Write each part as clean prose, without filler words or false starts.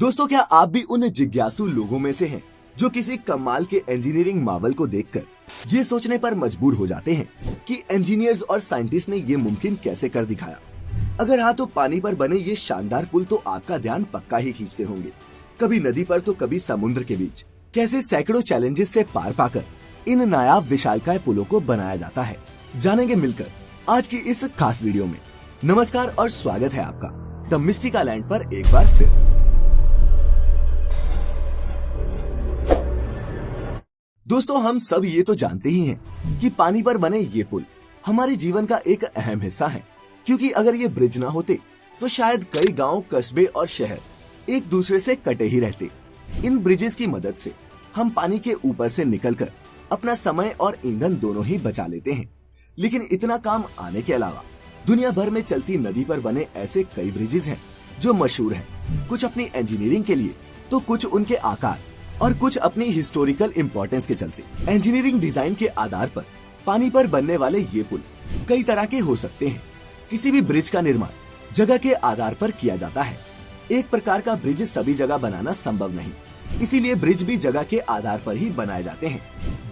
दोस्तों, क्या आप भी उन जिज्ञासु लोगों में से हैं जो किसी कमाल के इंजीनियरिंग मावल को देखकर ये सोचने पर मजबूर हो जाते हैं कि इंजीनियर्स और साइंटिस्ट ने ये मुमकिन कैसे कर दिखाया? अगर हाँ, तो पानी पर बने ये शानदार पुल तो आपका ध्यान पक्का ही खींचते होंगे। कभी नदी पर तो कभी समुद्र के बीच कैसे सैकड़ों चैलेंजेस से पार पाकर इन नायाब विशालकाय पुलों को बनाया जाता है, जानेंगे मिलकर आज की इस खास वीडियो में। नमस्कार और स्वागत है आपका द मिस्टिका लैंड पर एक बार फिर। दोस्तों, हम सब ये तो जानते ही हैं कि पानी पर बने ये पुल हमारे जीवन का एक अहम हिस्सा है, क्योंकि अगर ये ब्रिज ना होते तो शायद कई गांव, कस्बे और शहर एक दूसरे से कटे ही रहते। इन ब्रिजेस की मदद से हम पानी के ऊपर से निकलकर अपना समय और ईंधन दोनों ही बचा लेते हैं। लेकिन इतना काम आने के अलावा दुनिया भर में चलती नदी पर बने ऐसे कई ब्रिजेस हैं जो मशहूर हैं, कुछ अपनी इंजीनियरिंग के लिए तो कुछ उनके आकार और कुछ अपनी हिस्टोरिकल इम्पोर्टेंस के चलते। इंजीनियरिंग डिजाइन के आधार पर पानी पर बनने वाले ये पुल कई तरह के हो सकते हैं। किसी भी ब्रिज का निर्माण जगह के आधार पर किया जाता है। एक प्रकार का ब्रिज सभी जगह बनाना संभव नहीं, इसीलिए ब्रिज भी जगह के आधार पर ही बनाए जाते हैं।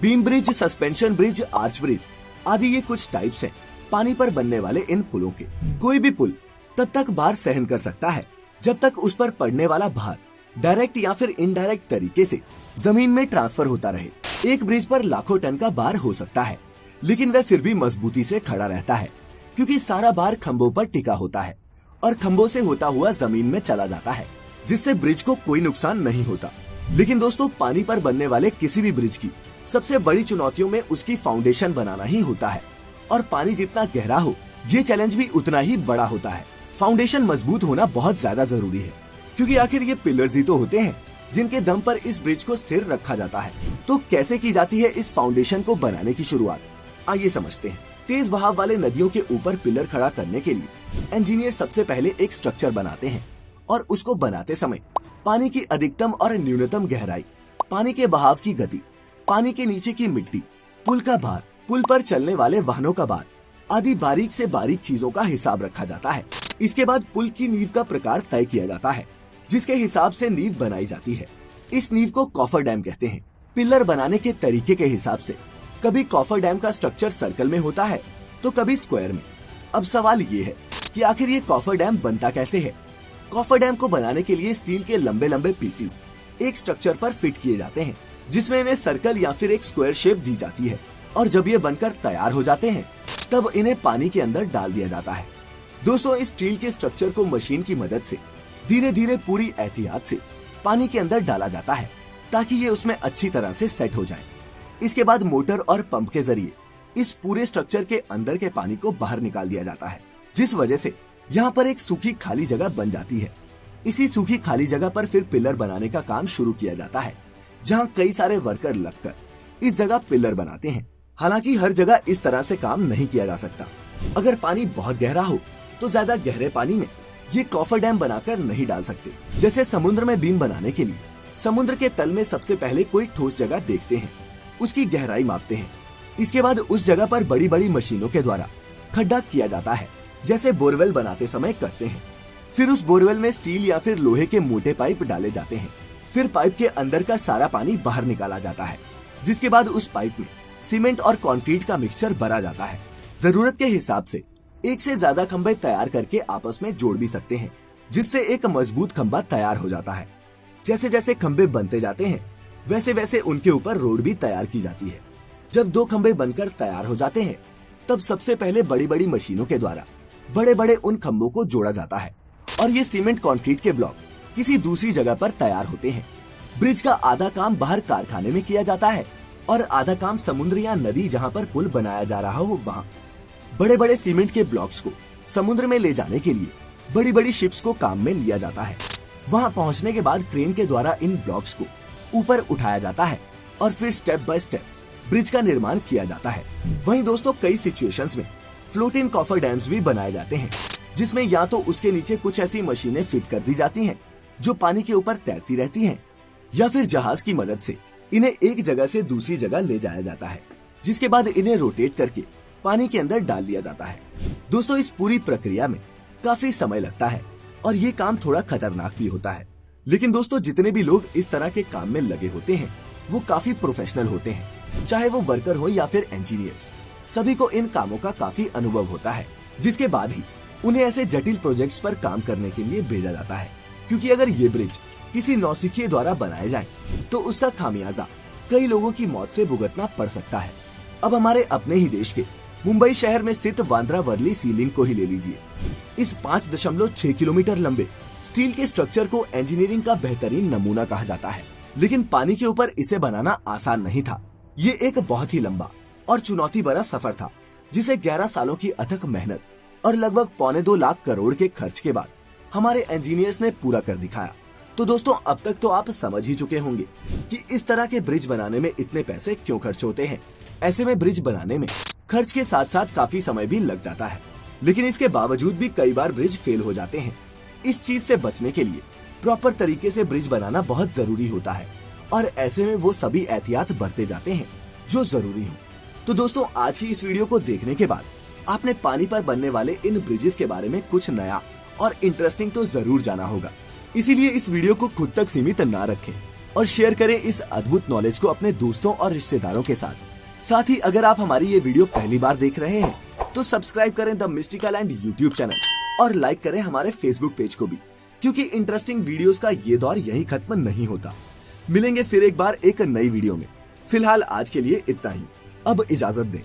Beam bridge, suspension bridge, arch bridge आदि ये कुछ टाइप्स हैं पानी पर बनने वाले इन पुलों के। कोई भी पुल तब तक भार सहन कर सकता है जब तक उस पर पड़ने वाला भार डायरेक्ट या फिर इनडायरेक्ट तरीके से जमीन में ट्रांसफर होता रहे। एक ब्रिज पर लाखों टन का भार हो सकता है, लेकिन वह फिर भी मजबूती से खड़ा रहता है, क्योंकि सारा भार खंभों पर टिका होता है और खंभों से होता हुआ जमीन में चला जाता है, जिससे ब्रिज को कोई नुकसान नहीं होता। लेकिन दोस्तों, पानी पर बनने वाले किसी भी ब्रिज की सबसे बड़ी चुनौतियों में उसकी फाउंडेशन बनाना ही होता है, और पानी जितना गहरा हो ये चैलेंज भी उतना ही बड़ा होता है। फाउंडेशन मजबूत होना बहुत ज्यादा जरूरी है, क्योंकि आखिर ये पिलर्स ही तो होते हैं जिनके दम पर इस ब्रिज को स्थिर रखा जाता है। तो कैसे की जाती है इस फाउंडेशन को बनाने की शुरुआत, आइए समझते हैं। तेज बहाव वाले नदियों के ऊपर पिलर खड़ा करने के लिए इंजीनियर सबसे पहले एक स्ट्रक्चर बनाते हैं, और उसको बनाते समय पानी की अधिकतम और न्यूनतम गहराई, पानी के बहाव की गति, पानी के नीचे की मिट्टी, पुल का भार, पुल पर चलने वाले वाहनों का भार आदि बारीक से बारीक चीजों का हिसाब रखा जाता है। इसके बाद पुल की नींव का प्रकार तय किया जाता है, जिसके हिसाब से नींव बनाई जाती है। इस नींव को कॉफर डैम कहते हैं। पिलर बनाने के तरीके के हिसाब से कभी कॉफर डैम का स्ट्रक्चर सर्कल में होता है तो कभी स्क्वायर में। अब सवाल ये है कि आखिर ये कॉफर डैम बनता कैसे है? कॉफर डैम को बनाने के लिए स्टील के लंबे लंबे पीसेस एक स्ट्रक्चर पर फिट किए जाते हैं, जिसमें इन्हें सर्कल या फिर एक स्क्वायर शेप दी जाती है, और जब ये बनकर तैयार हो जाते हैं तब इन्हें पानी के अंदर डाल दिया जाता है। दोस्तों, इस स्टील के स्ट्रक्चर को मशीन की मदद से धीरे धीरे पूरी एहतियात से पानी के अंदर डाला जाता है, ताकि ये उसमें अच्छी तरह से सेट हो जाए। इसके बाद मोटर और पंप के जरिए इस पूरे स्ट्रक्चर के अंदर के पानी को बाहर निकाल दिया जाता है, जिस वजह से यहाँ पर एक सूखी खाली जगह बन जाती है। इसी सूखी खाली जगह पर फिर पिलर बनाने का काम शुरू किया जाता है, जहाँ कई सारे वर्कर लगकर इस जगह पिलर बनाते हैं। हालांकि हर जगह इस तरह से काम नहीं किया जा सकता। अगर पानी बहुत गहरा हो तो ज्यादा गहरे पानी में ये कॉफर डैम बनाकर नहीं डाल सकते। जैसे समुद्र में बीम बनाने के लिए समुद्र के तल में सबसे पहले कोई ठोस जगह देखते हैं, उसकी गहराई मापते हैं। इसके बाद उस जगह पर बड़ी बड़ी मशीनों के द्वारा खड्डा किया जाता है, जैसे बोरवेल बनाते समय करते हैं। फिर उस बोरवेल में स्टील या फिर लोहे के मोटे पाइप डाले जाते हैं। फिर पाइप के अंदर का सारा पानी बाहर निकाला जाता है, जिसके बाद उस पाइप में सीमेंट और कंक्रीट का मिक्सचर भरा जाता है। जरूरत के हिसाब से एक से ज्यादा खंभे तैयार करके आपस में जोड़ भी सकते हैं, जिससे एक मजबूत खंभा तैयार हो जाता है। जैसे जैसे खंभे बनते जाते हैं वैसे वैसे उनके ऊपर रोड भी तैयार की जाती है। जब दो खंभे बनकर तैयार हो जाते हैं तब सबसे पहले बड़ी बड़ी मशीनों के द्वारा बड़े बड़े उन खंभों को जोड़ा जाता है, और ये सीमेंट कंक्रीट के ब्लॉक किसी दूसरी जगह पर तैयार होते हैं। ब्रिज का आधा काम बाहर कारखाने में किया जाता है और आधा काम समुद्र या नदी जहाँ पर पुल बनाया जा रहा हो वहाँ। बड़े बड़े सीमेंट के ब्लॉक्स को समुद्र में ले जाने के लिए बड़ी बड़ी शिप्स को काम में लिया जाता है। वहां पहुंचने के बाद क्रेन के द्वारा इन ब्लॉक्स को ऊपर उठाया जाता है और फिर स्टेप बाय स्टेप ब्रिज का निर्माण किया जाता है। वहीं दोस्तों, कई सिचुएशंस में फ्लोटिंग कॉफर डैम्स भी बनाए जाते हैं, जिसमें या तो उसके नीचे कुछ ऐसी मशीनें फिट कर दी जाती हैं जो पानी के ऊपर तैरती रहती हैं, या फिर जहाज की मदद से इन्हें एक जगह से दूसरी जगह ले जाया जाता है, जिसके बाद इन्हें रोटेट करके पानी के अंदर डाल दिया जाता है। दोस्तों, इस पूरी प्रक्रिया में काफी समय लगता है और ये काम थोड़ा खतरनाक भी होता है, लेकिन दोस्तों जितने भी लोग इस तरह के काम में लगे होते हैं वो काफी प्रोफेशनल होते हैं, चाहे वो वर्कर हो या फिर इंजीनियर्स। सभी को इन कामों का काफी अनुभव होता है, जिसके बाद ही उन्हें ऐसे जटिल प्रोजेक्ट्स पर काम करने के लिए भेजा जाता है। क्योंकि अगर ये ब्रिज किसी नौसिखिए द्वारा बनाए जाए तो उसका खामियाजा कई लोगों की मौत से भुगतना पड़ सकता है। अब हमारे अपने ही देश के मुंबई शहर में स्थित बांद्रा वर्ली सी लिंक को ही ले लीजिए। इस 5.6 किलोमीटर लंबे स्टील के स्ट्रक्चर को इंजीनियरिंग का बेहतरीन नमूना कहा जाता है, लेकिन पानी के ऊपर इसे बनाना आसान नहीं था। ये एक बहुत ही लंबा और चुनौती भरा सफर था, जिसे 11 सालों की अथक मेहनत और लगभग 1.25 लाख करोड़ के खर्च के बाद हमारे इंजीनियर्स ने पूरा कर दिखाया। तो दोस्तों अब तक तो आप समझ ही चुके होंगे कि इस तरह के ब्रिज बनाने में इतने पैसे क्यों खर्च होते हैं। ऐसे में ब्रिज बनाने में खर्च के साथ साथ काफी समय भी लग जाता है, लेकिन इसके बावजूद भी कई बार ब्रिज फेल हो जाते हैं। इस चीज से बचने के लिए प्रॉपर तरीके से ब्रिज बनाना बहुत जरूरी होता है और ऐसे में वो सभी एहतियात बरते जाते हैं जो जरूरी हो। तो दोस्तों आज की इस वीडियो को देखने के बाद आपने पानी पर बनने वाले इन ब्रिजेस के बारे में कुछ नया और इंटरेस्टिंग तो जरूर जाना होगा। इसीलिए इस वीडियो को खुद तक सीमित ना रखें और शेयर करें इस अद्भुत नॉलेज को अपने दोस्तों और रिश्तेदारों के साथ ही अगर आप हमारी ये वीडियो पहली बार देख रहे हैं तो सब्सक्राइब करें the mystical and YouTube channel और लाइक करें हमारे फेसबुक पेज को भी, क्योंकि इंटरेस्टिंग वीडियोस का ये दौर यहीं खत्म नहीं होता। मिलेंगे फिर एक बार एक नई वीडियो में। फिलहाल आज के लिए इतना ही। अब इजाजत दें।